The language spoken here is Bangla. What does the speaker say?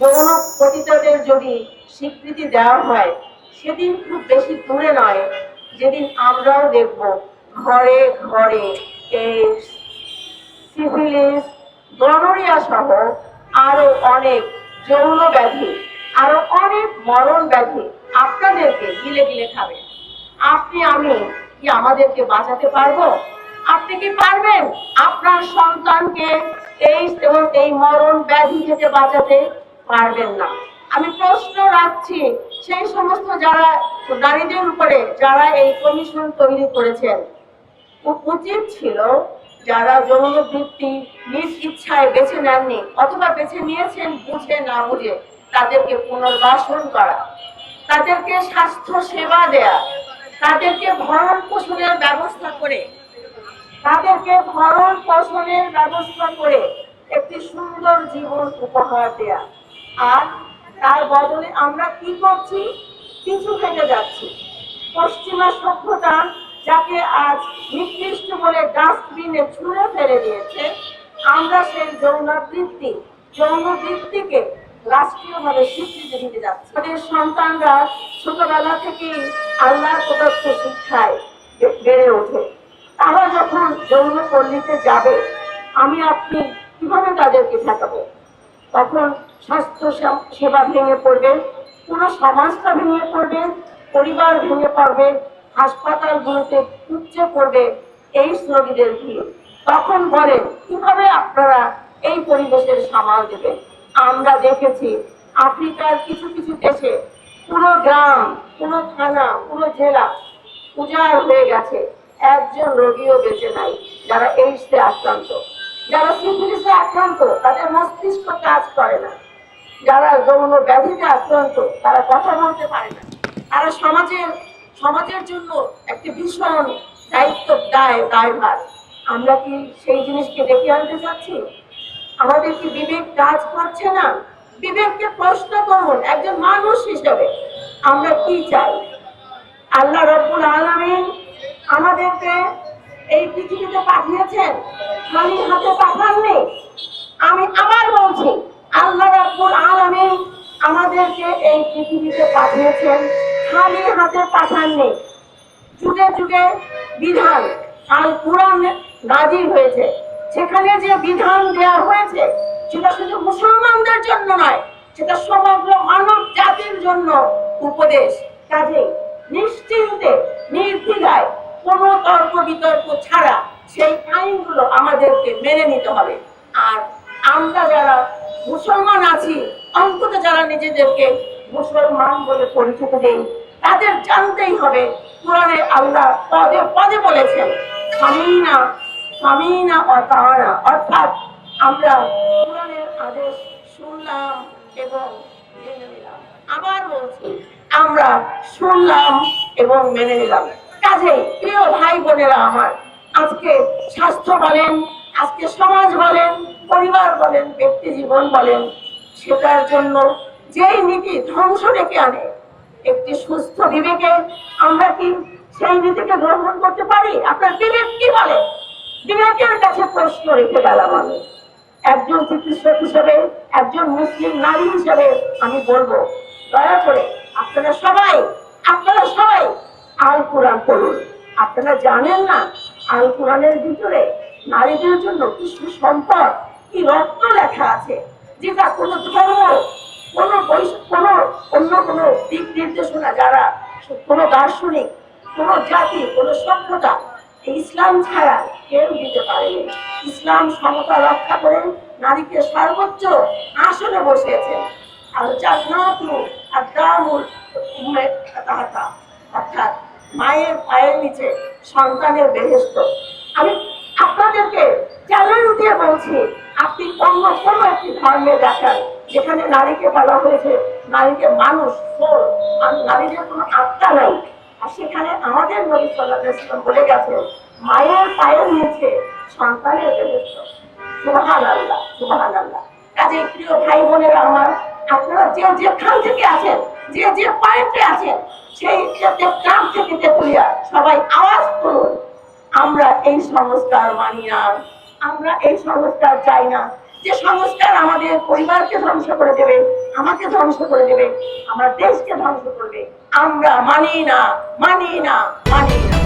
যৌন পতিতাদের যদি স্বীকৃতি দেওয়া হয়, সেদিন খুব বেশি দূরে নয় যেদিন আমরাও দেখব ঘরে ঘরে এইডস, সিফিলিস, গনোরিয়া সহ আরো অনেক যৌন ব্যাধি, আরো অনেক মরণ ব্যাধি আপনাদেরকে গিলে গিলে খাবে। আপনি আমি কি আমাদেরকে বাঁচাতে পারবো? আপনি কি পারবেন আপনার সন্তানকে এইডস এবং এই মরণ ব্যাধি থেকে বাঁচাতে? পারবেন না। আমি প্রশ্ন রাখছি সেই সমস্ত যারা নারীদের উপরে যারা এই কমিশন তৈরি করেছেন, উচিত ছিল যারা যৌন বৃত্তি নিজ ইচ্ছায় বেছে নেননি অথবা বেছে নিয়েছেন বুঝে না বুঝে, তাদেরকে পুনর্বাসন করা, তাদেরকে স্বাস্থ্য সেবা দেয়া, তাদেরকে ভরণ পোষণের ব্যবস্থা করে, একটি সুন্দর জীবন উপহার দেয়া। আর তার বদলে আমরা কি করছি? পিছু থেকে যাচ্ছি। পশ্চিমা সভ্যতা যাকে আজ নিকৃষ্ট বলে ডাস্টবিনে ছুঁড়ে ফেলে দিয়েছে, আমরা সেই যৌন বৃত্তিকে রাষ্ট্রীয়ভাবে স্বীকৃতি দিতে যাচ্ছি। আমাদের সন্তানরা ছোটবেলা থেকেই আল্লাহর প্রদত্ত শিক্ষায় বেড়ে ওঠে। তারা যখন যৌন পল্লীতে যাবে, আমি আপনি কিভাবে তাদেরকে ঠেকাবো? তখন স্বাস্থ্য সেবা ভেঙে পড়বে, পুরো সমাজটা ভেঙে পড়বে, পরিবার ভেঙে পড়বে, হাসপাতালগুলোতে উপচে পড়বে এই রোগীদের ভিড়। তখন বলেন কিভাবে আপনারা এই পরিবেশের সামাল দেবেন? আমরা দেখেছি আফ্রিকার কিছু কিছু দেশে পুরো গ্রাম, পুরো থানা, পুরো জেলা উজাড় হয়ে গেছে, একজন রোগীও বেঁচে নাই। যারা এইডসে আক্রান্ত, যারা সিফিলিসে আক্রান্ত, তাদের মস্তিষ্ক কাজ করে না। যারা যৌন ব্যাধিতে আক্রান্ত, তারা কথা বলতে পারে না। তারা সমাজের জন্য একটি ভীষণ দায়ভার। আমরা কি সেই জিনিসকে ডেকে আনতে চাচ্ছি? আমাদের কি বিবেক কাজ করছে না? বিবেককে প্রশ্ন করুন একজন মানুষ হিসেবে, আমরা কি চাই? আল্লাহ রাব্বুল আলামিন আমাদেরকে এই পৃথিবীতে পাঠিয়েছেন, খালি হাতে পাঠাননি। আমি আবার বলছি, আল্লাহ রাব্বুল আলামিন আমাদেরকে এই পৃথিবীতে পাঠিয়েছেন, খালি হাতে পাঠাননি। যুগে যুগে বিধান, আল কুরআন নাজিল হয়েছে, সেখানে যে বিধান দেওয়া হয়েছে সেটা শুধু মুসলমানদের জন্য নয়, সেটা সমগ্র মানব জাতির জন্য উপদেশ। কাজেই নিশ্চিন্তে নির্দ্বিধায় কোনো তর্ক বিতর্ক ছাড়া সেই আইনগুলো আমাদেরকে মেনে নিতে হবে। আর আমরা যারা মুসলমান আছি, অন্তত যারা নিজেদেরকে মুসলমান বলে পরিচিত দেই, তাদের জানতেই হবে কোরআনে আল্লাহ পদে পদে বলেছেন সামিনা সামিনা ওয়াতাআনা, অর্থাৎ আমরা কোরআনের আদেশ শুনলাম এবং মেনে নিলাম। আবার বলছি, আমরা শুনলাম এবং মেনে নিলাম। কাজেই প্রিয় ভাই বোনেরা আমার, আজকে স্বাস্থ্য বলেন, আজকে সমাজ বলেন, পরিবার বলেন, ব্যক্তি জীবন বলেন, সেটার জন্য যেই নীতি ধ্বংস ডেকে আনে, একটি সুস্থ বিবেকে আমরা কি সেই নীতিকে গ্রহণ করতে পারি? আপনার বিবেক কি বলে? বিবেকের কাছে প্রশ্ন রেখে গেলাম আমি। একজন চিকিৎসক হিসেবে, একজন মুসলিম নারী হিসেবে আমি বলবো, দয়া করে আপনারা সবাই আল কোরআন পড়ুন। আপনারা জানেন না আল কোরআনের ভিতরে নারীদের জন্য কি সুসম্পদ, কি রত্ন লেখা আছে, যেটা কোনো ধর্ম, কোনো অন্য কোনো দিক নির্দেশনা, যারা কোনো দার্শনিক, কোনো জাতি, কোনো সভ্যতা ইসলাম ছাড়া কেউ দিতে পারেনি। ইসলাম সমতা রক্ষা করে নারীকে সর্বোচ্চ আসনে বসিয়েছেন। আর জান্নাতু আদামুল উম্মাহাতা, অর্থাৎ মায়ের পায়ের নিচে সন্তানের বেহেশত। আমি আপনাদেরকে চ্যালেঞ্জ দিয়ে বলছি, আপনি অন্য কোনো একটি ধর্মে দেখান যেখানে নারীকে বলা হয়েছে নারীকে মানুষ, সোল, আর নারীদের কোনো আত্মা নাই, আর সেখানে আমাদের নবী সাল্লাল্লাহু আলাইহি ওয়াসাল্লাম বলে গেছেন মায়ের পায়ের নিচে সন্তানের বেহেশত। সুবহানাল্লাহ, সুবহানাল্লাহ। কাজেই প্রিয় ভাই বোনেরা আমার, আপনারা যেখান থেকে আছেন, যে পয়েন্টে আছেন, সেই গ্রাম থেকে তেতুলিয়া সবাই আওয়াজ করুন, আমরা এই সংস্কার মানি না, আমরা এই সংস্কার চাই না। যে সংস্কার আমাদের পরিবারকে ধ্বংস করে দেবে, আমাকে ধ্বংস করে দেবে, আমার দেশকে ধ্বংস করবে, আমরা মানি না, মানি না, মানি না।